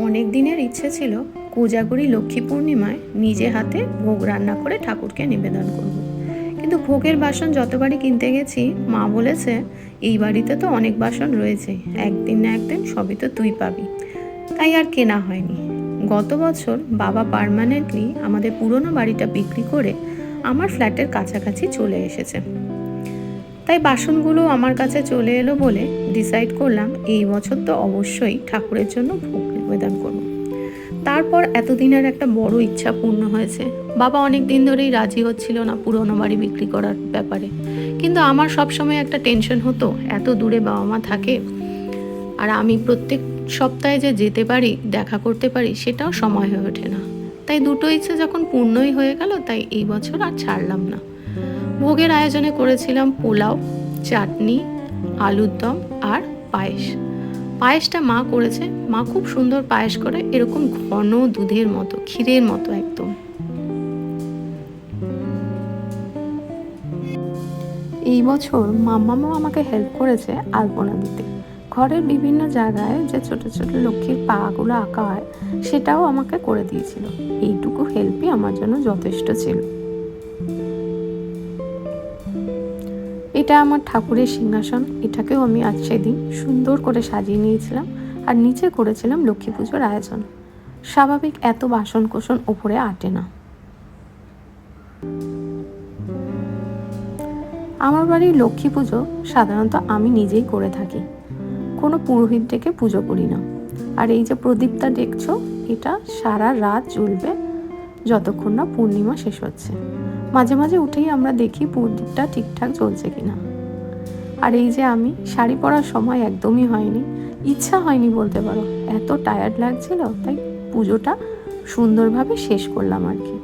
অনেক দিনের ইচ্ছে ছিল কোজাগরী লক্ষ্মী পূর্ণিমায় নিজে হাতে ভোগ রান্না করে ঠাকুরকে নিবেদন করব। কিন্তু ভোগের বাসন যতবারই কিনতে গেছি মা বলেছে এই বাড়িতে তো অনেক বাসন রয়েছে, একদিন না একদিন সবই তো তুই পাবি। তাই আর কেনা হয়নি। গত বছর বাবা পার্মানেন্টলি আমাদের পুরনো বাড়িটা বিক্রি করে আমার ফ্ল্যাটের কাছাকাছি চলে এসেছে। তাই বাসনগুলো আমার কাছে চলে এলো বলে ডিসাইড করলাম এই বছর তো অবশ্যই ঠাকুরের জন্য ভোগ নিবেদন করব। তারপর এতদিনের একটা বড় ইচ্ছা পূর্ণ হয়েছে। বাবা অনেক দিন ধরেই রাজি হচ্ছিল না পুরনো বাড়ি বিক্রি করার ব্যাপারে, কিন্তু আমার সবসময় একটা টেনশন হতো, এত দূরে বাবা মা থাকে আর আমি প্রত্যেক সপ্তাহে যে যেতে পারি, দেখা করতে পারি, সেটাও সময় হয়ে ওঠে না। তাই দুটো ইচ্ছে যখন পূর্ণই হয়ে গেল, তাই এই বছর আর ছাড়লাম না। ভোগের আয়োজনে করেছিলাম পোলাও, চাটনি, আলুর দম আর পায়েস। পায়েসটা মা করেছে। মা খুব সুন্দর পায়েস করে, এরকম ঘন দুধের মতো, ক্ষীরের মতো একদম। এই বছর মাম্মামও আমাকে হেল্প করেছে আলপনা দিতে। ঘরের বিভিন্ন জায়গায় যে ছোট ছোট লক্ষ্মীর পাগুলো আঁকা হয় সেটাও আমাকে করে দিয়েছিল। এইটুকু হেল্পই আমার জন্য যথেষ্ট ছিল। এটা আমার ঠাকুরের সিংহাসন, এটাকেও আমি আজ সেদিন সুন্দর করে সাজিয়ে নিয়েছিলাম আর নিচে করেছিলাম লক্ষ্মী পুজোর আয়োজন। স্বাভাবিক এত বাসন কোসন ওপরে আটে না। আমার বাড়ির লক্ষ্মী পুজো সাধারণত আমি নিজেই করে থাকি, কোনো পুরোহিত ডেকে পুজো করি না। আর এই যে প্রদীপটা দেখছো, এটা সারা রাত জ্বলবে যতক্ষণ না পূর্ণিমা শেষ হচ্ছে। মাঝে মাঝে উঠেই আমরা দেখি প্রদীপটা ঠিকঠাক জ্বলছে কিনা। আর এই যে আমি শাড়ি পরার সময় একদমই হয়নি, ইচ্ছা হয়নি বলতে পারো, এত টায়ার্ড লাগছিল, তাই পুজোটা সুন্দরভাবে শেষ করলাম আর কি।